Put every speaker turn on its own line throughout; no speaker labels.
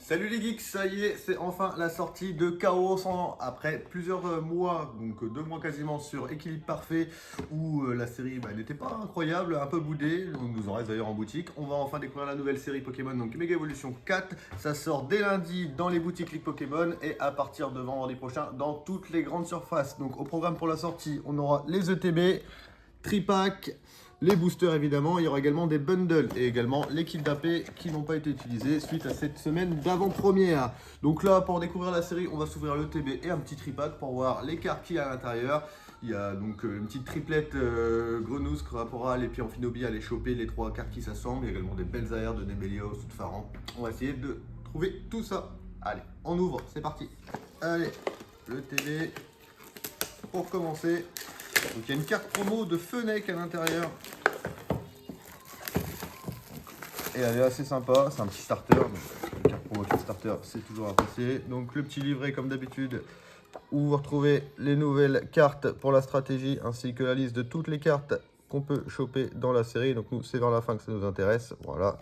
Salut les geeks, ça y est, c'est enfin la sortie de Chaos après plusieurs mois, donc 2 mois quasiment sur Équilibre Parfait, où la série n'était pas incroyable, un peu boudée, donc nous en reste d'ailleurs en boutique. On va enfin découvrir la nouvelle série Pokémon, donc Mega Evolution 4, ça sort dès lundi dans les boutiques Ligue Pokémon et à partir de vendredi prochain dans toutes les grandes surfaces. Donc au programme pour la sortie, on aura les ETB, Tripack, les boosters évidemment, il y aura également des bundles et également les kits d'AP qui n'ont pas été utilisés suite à cette semaine d'avant-première. Donc là, pour découvrir la série, on va s'ouvrir le TB et un petit tripack pour voir les cartes qu'il y a à l'intérieur. Il y a donc une petite triplette Grenouille, Cravaporal et puis Amphinobie à aller choper les 3 cartes qui s'assemblent. Il y a également des belles aires de Nebelios ou de Pharan. On va essayer de trouver tout ça. Allez, on ouvre, c'est parti. Allez, le TB pour commencer. Donc il y a une carte promo de Fennec à l'intérieur. Et elle est assez sympa, c'est un petit starter. Donc, une carte promo de starter, c'est toujours apprécié. Donc le petit livret comme d'habitude, où vous retrouvez les nouvelles cartes pour la stratégie, ainsi que la liste de toutes les cartes qu'on peut choper dans la série. Donc nous, c'est vers la fin que ça nous intéresse. Voilà.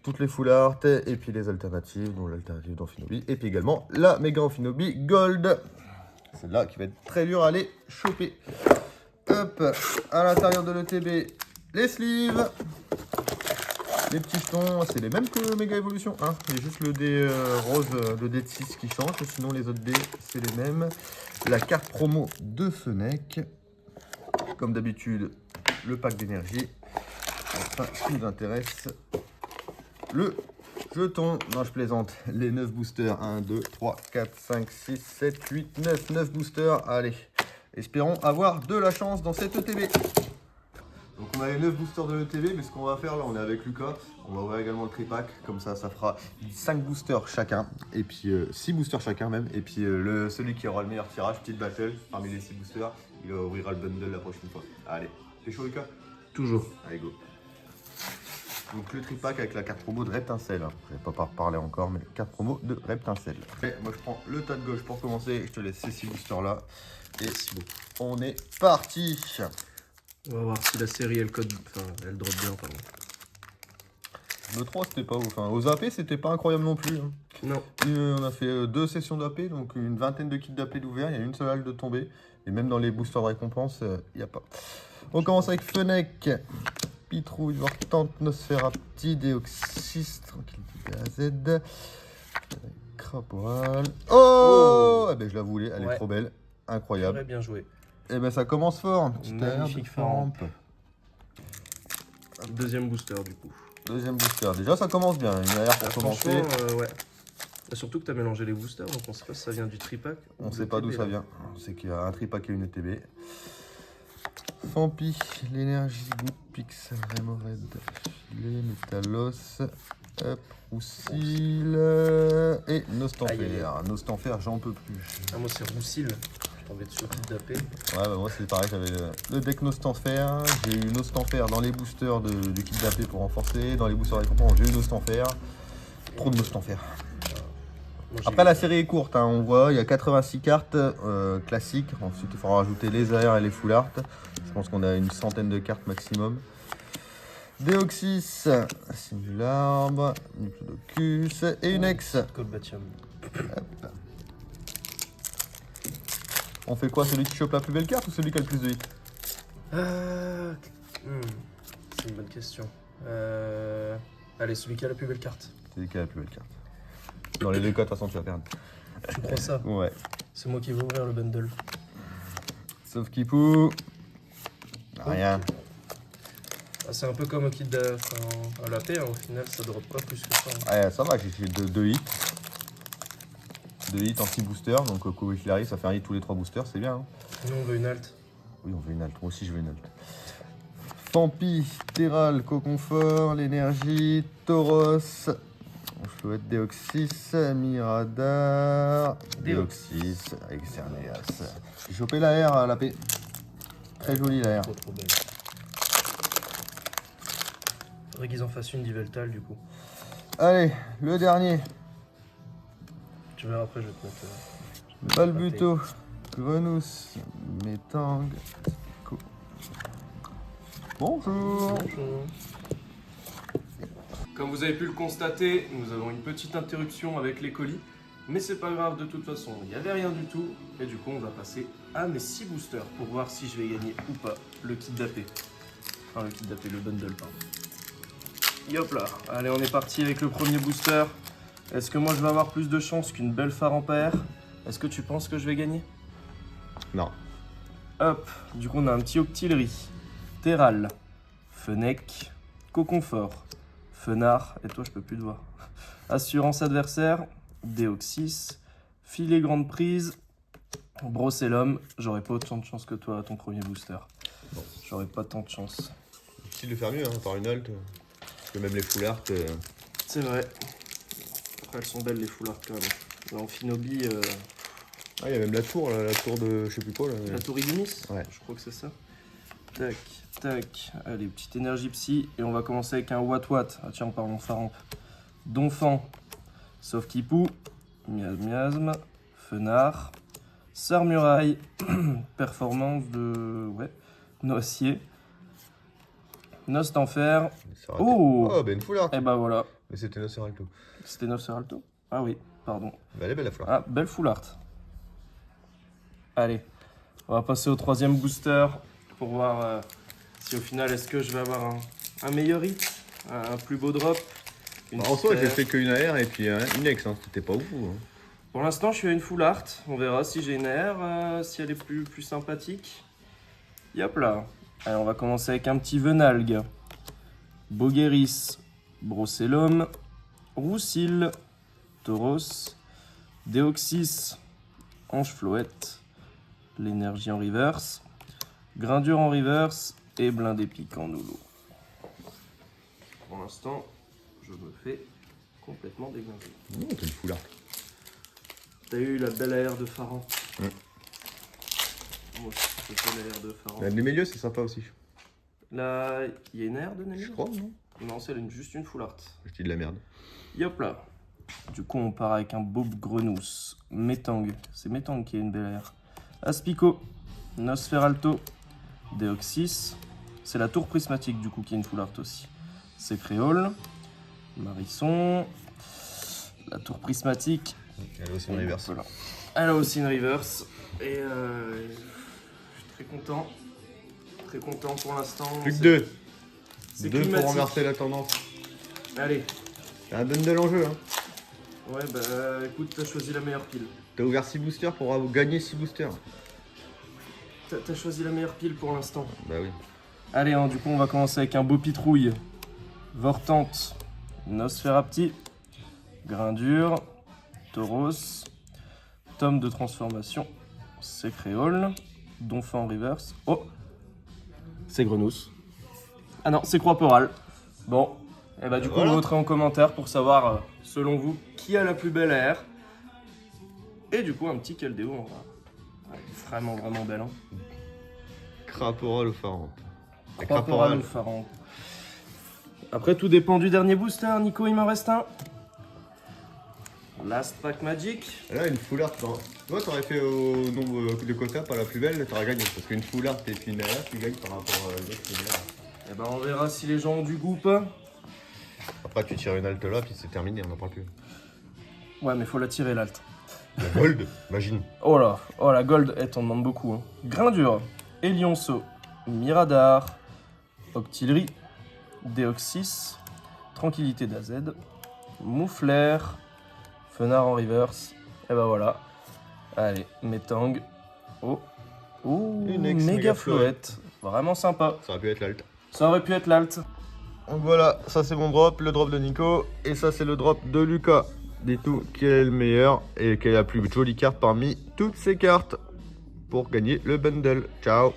Toutes les full art, et puis les alternatives, dont l'alternative d'Amphinobie. Et puis également la méga Amphinobie Gold. Celle-là qui va être très dure à aller choper. Hop, à l'intérieur de l'ETB, les sleeves. Les petits jetons, c'est les mêmes que Mega Evolution 1. Il y a juste le dé rose, le dé de 6 qui change. Sinon, les autres dés, c'est les mêmes. La carte promo de Fennec. Comme d'habitude, le pack d'énergie. Enfin, ce qui nous intéresse, le jeton. Non, je plaisante. Les 9 boosters. 1, 2, 3, 4, 5, 6, 7, 8, 9. 9 boosters. Allez, espérons avoir de la chance dans cette ETB. Donc on a les 9 boosters de l'ETB, mais ce qu'on va faire là, on est avec Lucas, on va ouvrir également le tripack, comme ça fera 5 boosters chacun, et puis 6 boosters chacun même, et puis celui qui aura le meilleur tirage, petite battle, parmi les 6 boosters, il ouvrira le bundle la prochaine fois. Allez, t'es chaud Lucas?
Toujours.
Allez go. Donc le tripack avec la carte promo de Reptincelle, je vais pas parler encore, mais carte promo de Reptincelle. Et moi je prends le tas de gauche pour commencer, je te laisse ces 6 boosters là, et on est parti.
On va voir si la série elle code, enfin elle drop bien pardon.
Le 3 c'était pas ouf, enfin, aux AP c'était pas incroyable non plus. Hein.
Non.
On a fait 2 sessions d'AP, donc une vingtaine de kits d'AP d'ouvert, il y a une seule halle de tombée. Et même dans les boosters de récompense, il n'y a pas. On commence avec Fennec, Pitrouille, Vortante, Nosferapti, Deoxys, Tranquillité AZ, Craporal. Oh, eh ben, je la voulais, elle est trop belle, incroyable.
Très bien joué.
Et ben ça commence fort,
Magnifique Pharan. Deuxième booster du coup.
Deuxième booster, déjà ça commence bien, une arrière pour commencer.
Ouais. Et surtout que tu as mélangé les boosters, donc on sait pas si ça vient du tripack.
On sait pas d'où ça vient, on sait qu'il y a un tripack et une ETB. Fampi, l'énergie, Pix, Remored, les Métalos, Roussil et Nostanfer. Nostanfer, j'en peux plus.
Ah, moi c'est Roussil. Je tombais dessus au kit d'AP.
Ouais, bah moi c'est pareil, j'avais le deck Nostanfer, j'ai eu Nostanfer dans les boosters du kit d'AP pour renforcer, dans les boosters récompenses j'ai eu Nostanfer. Trop de Nostanfer. Après la série est courte, hein, on voit il y a 86 cartes classiques, ensuite il faudra rajouter les AR et les full art. Je pense qu'on a une centaine de cartes maximum. Deoxys, Simularbre, Diplodocus et une ex.
Colbatium.
On fait quoi, celui qui chope la plus belle carte ou celui qui a le plus de hits?
C'est une bonne question. Allez, celui qui a la plus belle carte.
Celui qui a la plus belle carte. Dans les deux cas, de toute façon, tu vas perdre.
Tu crois ça?
Ouais.
C'est moi qui vais ouvrir le bundle.
Sauf Kipou. Rien.
Ah, c'est un peu comme au kit à l'AP, hein, au final ça drop pas plus que ça.
Hein. Ouais, ça va, j'ai fait 2 hits. 2 hits en 6 boosters, donc quoi qu'il arrive, ça fait un hit tous les 3 boosters, c'est bien. Hein.
Nous on veut une alt.
Oui, on veut une alt. Moi aussi, je veux une alt. Fampi, Terral, Coconfort, l'énergie, Tauros. Je peux être Deoxys, Miradar, Deoxys, avec Cerneas. J'ai chopé la R à l'AP. Très jolie la R.
Trop belle. Faudrait qu'ils en fassent une d'Yveltal du coup.
Allez, le dernier.
Tu verras après, je vais te mettre.
Balbuto, Grenousse, Métang. Bonjour.
Bonjour. Comme vous avez pu le constater, nous avons une petite interruption avec les colis. Mais c'est pas grave, de toute façon, il n'y avait rien du tout. Et du coup, on va passer à mes 6 boosters pour voir si je vais gagner ou pas le kit d'AP. Enfin, le kit d'AP, le bundle, pardon. Hop là, allez, on est parti avec le premier booster. Est-ce que moi je vais avoir plus de chance qu'une belle phare en paire? Est-ce que tu penses que je vais gagner?
Non.
Hop, du coup on a un petit Octillerie, Terral, Fennec, Coconfort, Fenard, et toi je peux plus te voir. Assurance adversaire, Deoxys, Filet grande prise, Brossellum. J'aurais pas autant de chance que toi à ton premier booster.
Bon.
J'aurais pas tant de chance.
Difficile de faire mieux, hein, par une alt. Parce que même les full art.
C'est vrai. Après elles sont belles les full art quand même. Là en Finobi,
Ah, il y a même la tour, là, la tour de je sais plus quoi. Là.
la tour Ignis.
Ouais.
Je crois que c'est ça. Tac, tac. Allez, petite énergie psy. Et on va commencer avec un Watt Watt. Ah tiens, parlons Faramp. Donphan, Sauf Kipou, Miasme, Fenard, Sœur Muraille, Performance de. Ouais, Noicier, Noce d'Enfer. Oh,
oh, ben une full art.
et bah voilà.
Mais c'était Nosferalto.
C'était Nosferalto? Ah oui, pardon.
Bah, elle est belle la full art.
Ah, belle full art. Allez, on va passer au troisième booster pour voir si au final est-ce que je vais avoir un meilleur hit, un plus beau drop. Une
Bah, en soi, j'ai
paire.
fait qu'une AR et puis une ex, hein. C'était pas ouf. Hein.
Pour l'instant, je suis à une full art. On verra si j'ai une AR, si elle est plus sympathique. Yop là. Allez, on va commencer avec un petit Venalgue. Bogueris, Brossellum, Roussil, Tauros, Deoxys, Ange Floette, l'énergie en reverse, Grindure en reverse et blindé pique en holo. Pour l'instant, je me fais complètement déglinguer.
Non, t'as une full art.
T'as eu la belle AR de Faramp.
Ouais.
Moi aussi, j'ai fait l'AR de Faramp.
La Némélieux, c'est sympa aussi.
Là, il y a une AR de Némélieux?
Je crois, non?
Non, c'est juste une full art.
Je dis de la merde.
Yop là. Du coup, on part avec un Bob Grenousse, Metang. C'est Metang qui a une belle AR. Aspico, Nosferalto, Deoxys. C'est la tour prismatique du coup qui est une full art aussi. C'est Créole, Marisson, la tour prismatique.
Elle a aussi une reverse.
Voilà. Elle a aussi une reverse. Et je suis très content. Très content pour l'instant.
Plus que deux.
C'est
Deux pour
climatique.
renverser la tendance.
Allez.
T'as un bundle en jeu, hein.
Ouais, bah écoute, t'as choisi la meilleure pile.
T'as ouvert 6 boosters pour gagner 6 boosters.
T'as choisi la meilleure pile pour l'instant.
Bah oui.
Allez, hein, du coup, on va commencer avec un beau pitrouille. Vortante, Nosferapti, Grindure, Tauros, Tome de transformation, c'est Créole, Donphan en reverse. Oh, c'est Grenousse. Ah non, c'est Croix-Peral. Bon, et bah du coup,
Voilà.
vous voterez en commentaire pour savoir, selon vous, qui a la plus belle AR. Et du coup, un petit Keldeo en vrai. Ouais, vraiment, vraiment belle. Hein.
Craporal ou Faramp.
Croix-Peral ou Faramp. Après, tout dépend du dernier booster. Nico, il m'en reste un. Last Pack Magic.
Là, une full art, toi, t'aurais fait au nombre de quotas, pas la plus belle, t'aurais gagné. Parce qu'une full art et puis une AR, tu gagnes par rapport à l'autre.
Et ben, on verra si les gens ont du goût ou pas.
Après, tu tires une alt là, puis c'est terminé, on n'en parle plus.
Ouais, mais faut la tirer, l'alt.
La gold, imagine.
Oh la gold, t'en demandes beaucoup. Hein. Grindure, Elionceau, Miradar, Octillerie, Deoxys, Tranquillité d'AZ, Mouflair, Fenard en reverse. Et ben voilà. Allez, Metang. Oh,
Une ex
méga
méga
floette. Vraiment sympa.
Ça aurait pu être l'alt.
Ça aurait pu être l'alt.
Donc voilà, ça c'est mon drop, le drop de Nico. Et ça c'est le drop de Lucas. Dites-nous quel est le meilleur et quelle est la plus jolie carte parmi toutes ces cartes pour gagner le bundle. Ciao!